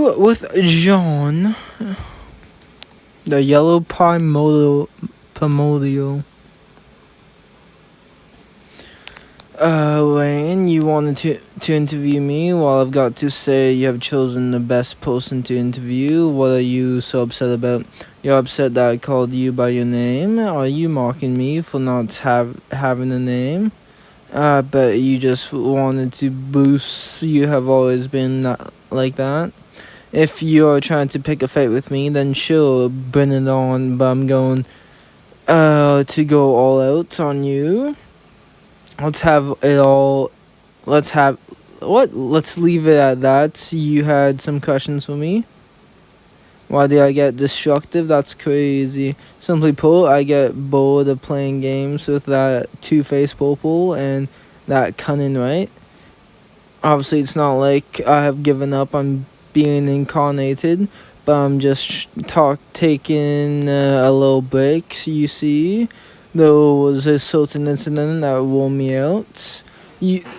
you with Jaune, the yellow primordial. Wayne, you wanted to interview me? Well, I've got to say you have chosen the best person to interview. What are you so upset about? You're upset that I called you by your name? Are you mocking me for not having a name? But you just wanted to boost. You have always been like that. If you're trying to pick a fight with me, then sure, bring it on. But I'm going to go all out on you. Let's have it all. Let's have what? Let's leave it at that. You had some questions for me. Why did I get destructive? That's crazy. Simply put, I get bored of playing games with that two-faced purple and that cunning, right? Obviously, it's not like I have given up on being incarnated, but I'm just taking a little break, you see. There was a certain incident that wore me out.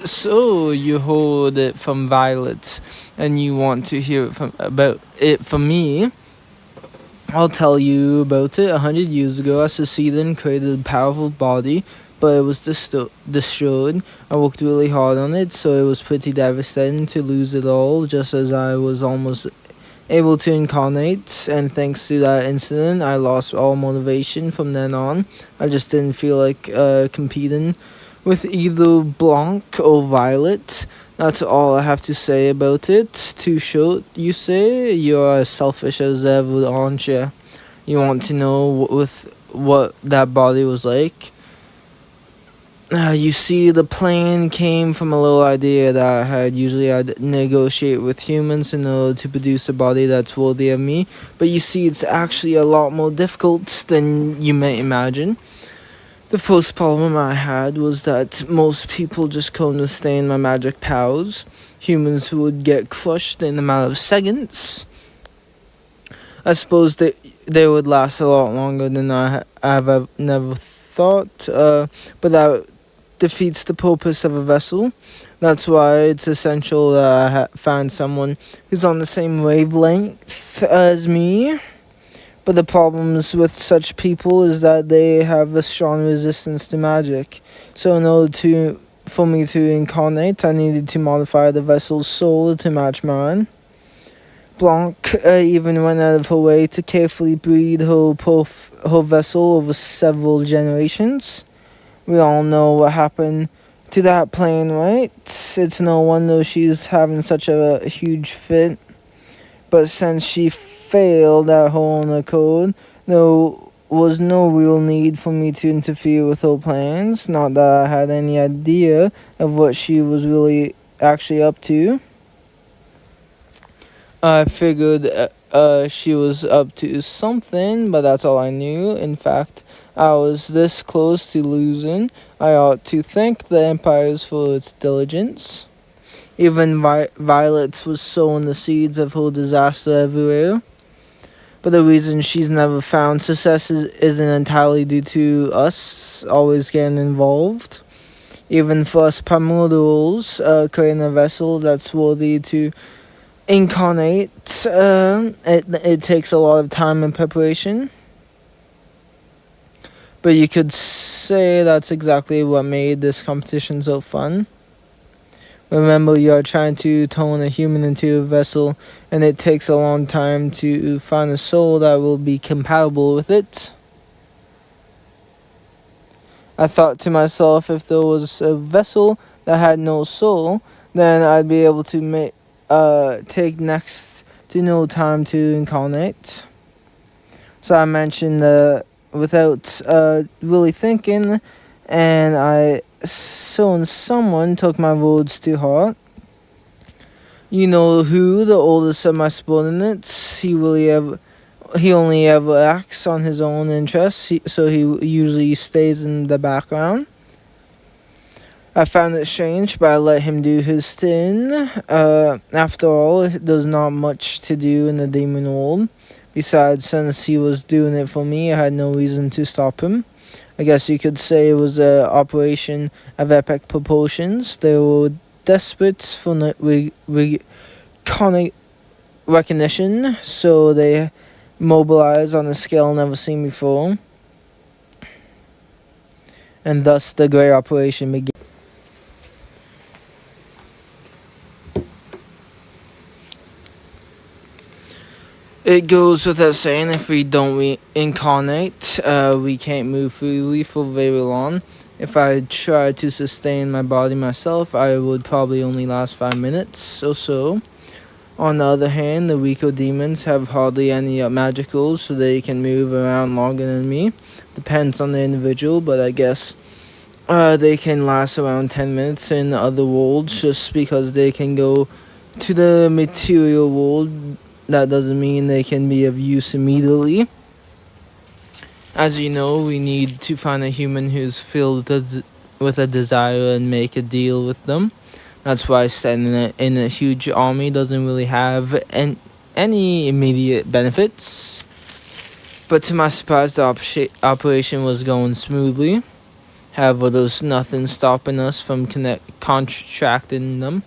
So you heard it from Violet, and you want to hear about it from me. I'll tell you about it. 100 years ago, I succeeded and created a powerful body, but it was destroyed. I worked really hard on it, so it was pretty devastating to lose it all, just as I was almost able to incarnate. And thanks to that incident, I lost all motivation from then on. I just didn't feel like competing with either Blanc or Violet. That's all I have to say about it. Too short, you say? You're as selfish as ever, aren't you? You want to know what that body was like? You see, the plan came from a little idea that I had. Usually I'd negotiate with humans in order to produce a body that's worthy of me. But you see, it's actually a lot more difficult than you may imagine. The first problem I had was that most people just couldn't understand my magic powers. Humans would get crushed in a matter of seconds. I suppose they would last a lot longer than I've never thought, but that defeats the purpose of a vessel. That's why it's essential that I find someone who's on the same wavelength as me. But the problems with such people is that they have a strong resistance to magic. So in order for me to incarnate, I needed to modify the vessel's soul to match mine. Blanc even went out of her way to carefully breed her vessel over several generations. We all know what happened to that plane, right? It's no wonder she's having such a huge fit. But since she failed at her own accord, there was no real need for me to interfere with her plans. Not that I had any idea of what she was really actually up to. I figured she was up to something, but that's all I knew. In fact, I was this close to losing. I ought to thank the Empires for its diligence. Even Violet was sowing the seeds of her disaster everywhere. But the reason she's never found success isn't entirely due to us always getting involved. Even for us primordials, creating a vessel that's worthy to incarnate, it takes a lot of time and preparation. But you could say that's exactly what made this competition so fun. Remember, you are trying to turn a human into a vessel, and it takes a long time to find a soul that will be compatible with it. I thought to myself, if there was a vessel that had no soul, then I'd be able to take next to no time to incarnate. So I mentioned without really thinking, and someone took my words to heart. You know who, the oldest of my subordinates. He only ever acts on his own interests, so he usually stays in the background. I found it strange, but I let him do his thing. After all, there's not much to do in the demon world. Besides, since he was doing it for me, I had no reason to stop him. I guess you could say it was an operation of epic proportions. They were desperate for recognition, so they mobilize on a scale never seen before, and thus the great operation began. It goes without saying, if we don't reincarnate, we can't move freely for very long. If I tried to sustain my body myself, I would probably only last 5 minutes or so. On the other hand, the weaker demons have hardly any magicals, so they can move around longer than me. Depends on the individual, but I guess they can last around 10 minutes in other worlds just because they can go to the material world. That doesn't mean they can be of use immediately. As you know, we need to find a human who's filled with a desire and make a deal with them. That's why standing in a huge army doesn't really have any immediate benefits. But to my surprise, the operation was going smoothly. However, there's nothing stopping us from contracting them.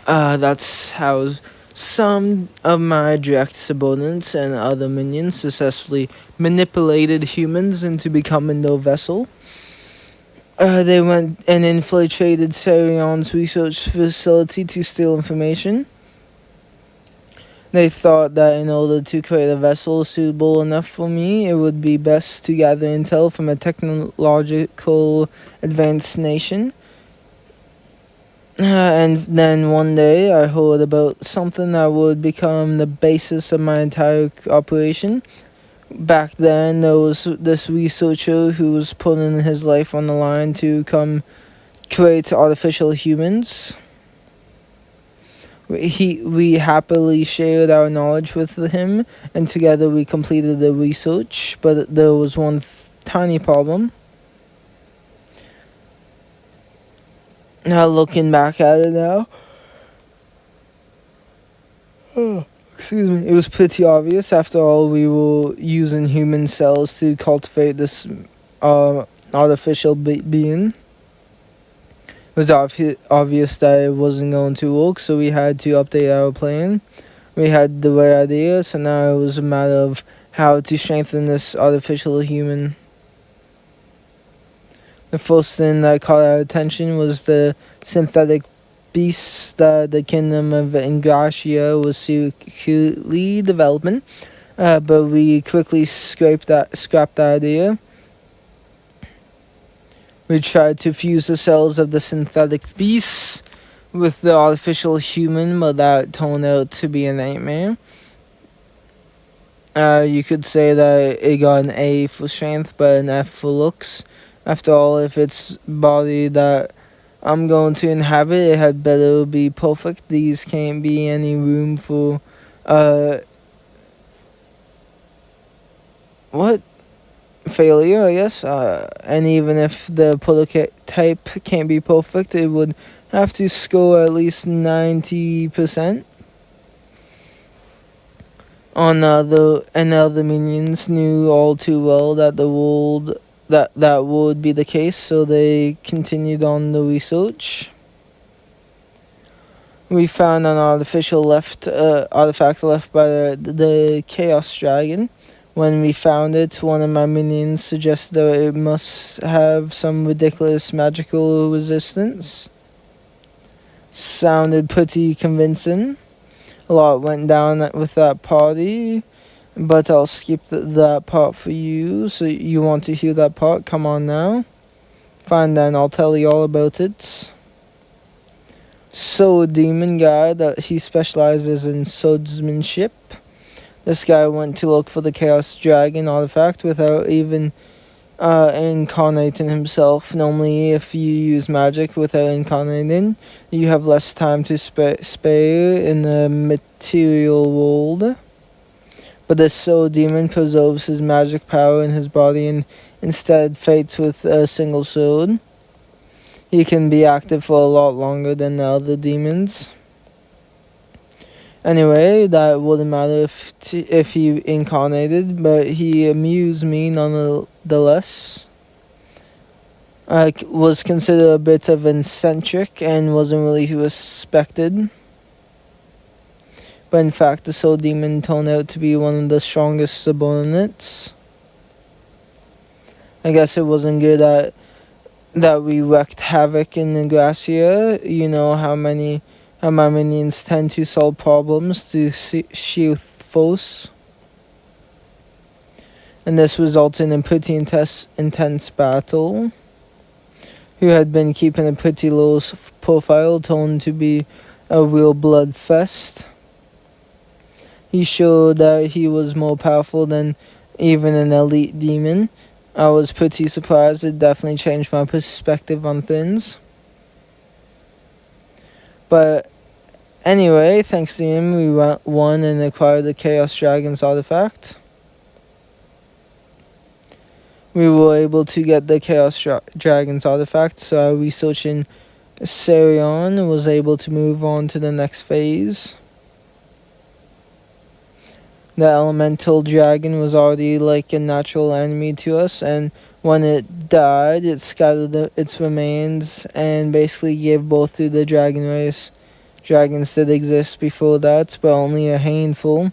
That's how some of my direct subordinates and other minions successfully manipulated humans into becoming their vessel. They went and infiltrated Sarion's research facility to steal information. They thought that in order to create a vessel suitable enough for me, it would be best to gather intel from a technological advanced nation. And then one day I heard about something that would become the basis of my entire operation. Back then, there was this researcher who was putting his life on the line to come create artificial humans. We happily shared our knowledge with him, and together we completed the research, but there was one tiny problem. Now, looking back at it now, excuse me, it was pretty obvious. After all, we were using human cells to cultivate this artificial being. It was obvious that it wasn't going to work, so we had to update our plan. We had the right idea, so now it was a matter of how to strengthen this artificial human. The first thing that caught our attention was the synthetic beasts that the kingdom of Ingratia was secretly developing, but we quickly scrapped that idea. We tried to fuse the cells of the synthetic beasts with the artificial human, but that turned out to be a nightmare. You could say that it got an A for strength, but an F for looks. After all, if it's body that I'm going to inhabit, it had better be perfect. These can't be any room for, failure, I guess. And even if the prototype can't be perfect, it would have to score at least 90%. Other minions knew all too well that the world that would be the case, so they continued on the research. We found an artifact left by the Chaos Dragon. When we found it, one of my minions suggested that it must have some ridiculous magical resistance. Sounded pretty convincing. A lot went down with that party, but I'll skip that part for you. So you want to hear that part? Come on now. Fine then, I'll tell you all about it. So a demon guy that he specializes in swordsmanship. This guy went to look for the Chaos Dragon artifact without even incarnating himself. Normally, if you use magic without incarnating, you have less time to spare in the material world. But this soul demon preserves his magic power in his body and instead fights with a single sword. He can be active for a lot longer than the other demons. Anyway, that wouldn't matter if he incarnated, but he amused me nonetheless. I was considered a bit of an eccentric and wasn't really respected. but in fact the soul demon turned out to be one of the strongest subordinates. I guess it wasn't good that we wreaked havoc in Negracia. You know how my minions tend to solve problems to shield foes. And this resulted in a pretty intense battle. Who had been keeping a pretty low profile turned to be a real bloodfest. He showed that he was more powerful than even an elite demon. I was pretty surprised. It definitely changed my perspective on things. But anyway, thanks to him, we won and acquired the Chaos Dragon's artifact. We were able to get the Chaos Dragon's artifact, so our research in Sarion was able to move on to the next phase. The elemental dragon was already like a natural enemy to us, and when it died, it scattered its remains and basically gave birth to the dragon race. Dragons did exist before that, but only a handful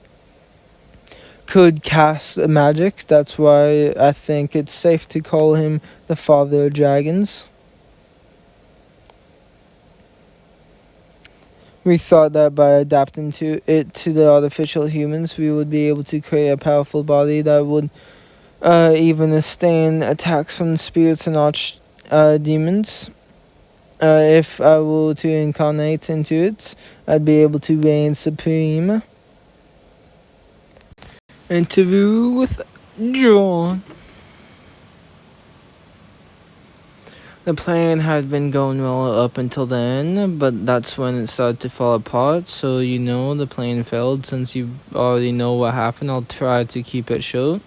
could cast magic. That's why I think it's safe to call him the father of dragons. We thought that by adapting to the artificial humans, we would be able to create a powerful body that would even withstand attacks from spirits and arch demons. If I were to incarnate into it, I'd be able to reign supreme. Interview with Jaune. The plan had been going well up until then, but that's when it started to fall apart. So the plan failed. Since you already know what happened, I'll try to keep it short.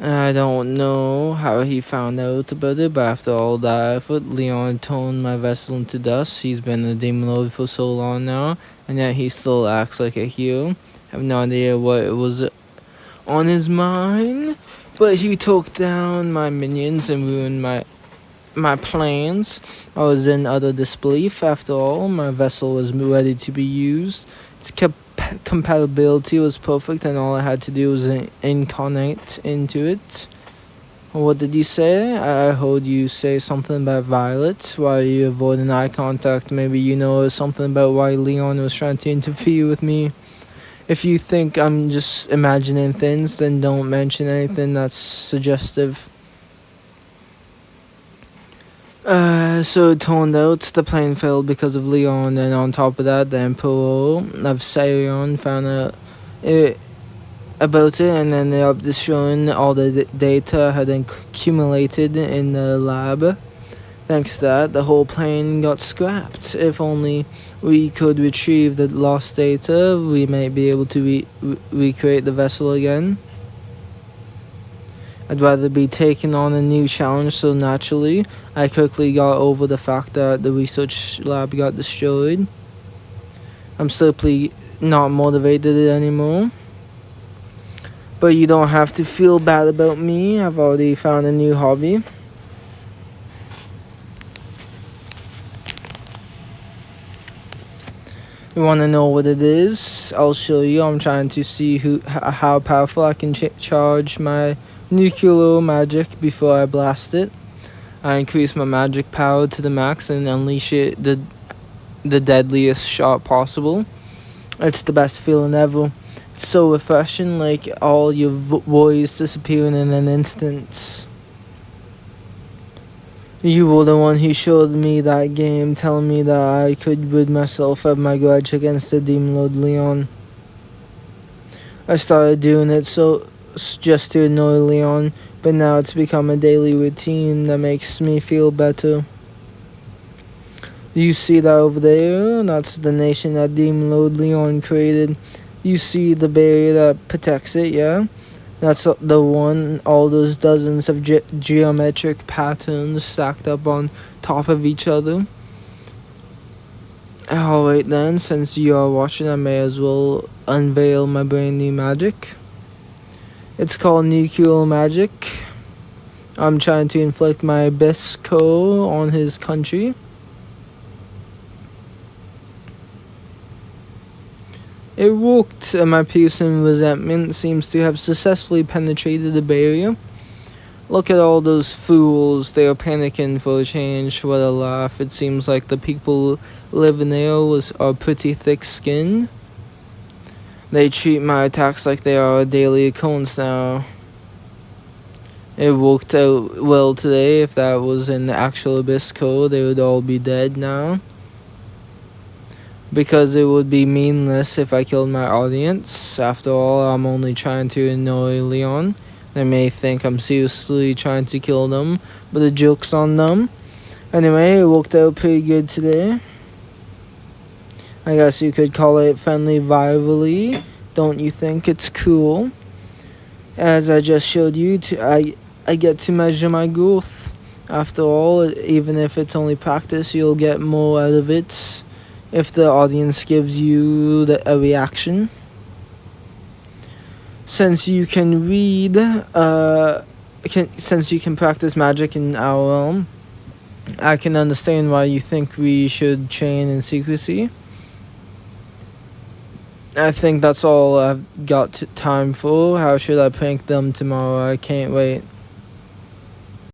I don't know how he found out about it, but after all that effort, Leon turned my vessel into dust. He's been a demon lord for so long now, and yet he still acts like a hero. I have no idea what it was on his mind, but he took down my minions and ruined my plans. I was in utter disbelief. After all, my vessel was ready to be used. Its compatibility was perfect, and all I had to do was incarnate into it. What did you say? I heard you say something about Violet. Why are you avoiding eye contact? Maybe you know something about why Leon was trying to interfere with me. If you think I'm just imagining things, then don't mention anything that's suggestive. So it turned out the plan failed because of Leon, and on top of that, the Emperor of Sarion found out about it, and ended up destroying all the data had accumulated in the lab. Thanks to that, the whole plan got scrapped. If only we could retrieve the lost data, we might be able to recreate the vessel again. I'd rather be taking on a new challenge, so naturally, I quickly got over the fact that the research lab got destroyed. I'm simply not motivated anymore. But you don't have to feel bad about me. I've already found a new hobby. You want to know what it is? I'll show you. I'm trying to see how powerful I can charge my nuclear magic before I blast it. I increase my magic power to the max and unleash it the deadliest shot possible. It's the best feeling ever. It's so refreshing, like all your worries disappearing in an instant. You were the one who showed me that game, telling me that I could rid myself of my grudge against the Demon Lord Leon. I started doing it just to annoy Leon, but now it's become a daily routine that makes me feel better. You see that over there? That's the nation that Demon Lord Leon created. You see the barrier that protects it, yeah? That's the one, all those dozens of geometric patterns stacked up on top of each other. Alright then, since you are watching, I may as well unveil my brand new magic. It's called Nuclear Magic. I'm trying to inflict my Bisco on his country. It worked, and my piercing resentment seems to have successfully penetrated the barrier. Look at all those fools. They are panicking for a change. What a laugh. It seems like the people living there are pretty thick-skinned. They treat my attacks like they are a daily occurrence now. It worked out well today. If that was in the actual Abyss code, they would all be dead now. Because it would be meaningless if I killed my audience. After all, I'm only trying to annoy Leon. They may think I'm seriously trying to kill them, but the joke's on them. Anyway, it worked out pretty good today. I guess you could call it friendly rivalry. Don't you think it's cool? As I just showed you, I get to measure my growth. After all, even if it's only practice, you'll get more out of it if the audience gives you a reaction. Since you can read, since you can practice magic in our realm, I can understand why you think we should train in secrecy. I think that's all I've got time for. How should I prank them tomorrow? I can't wait.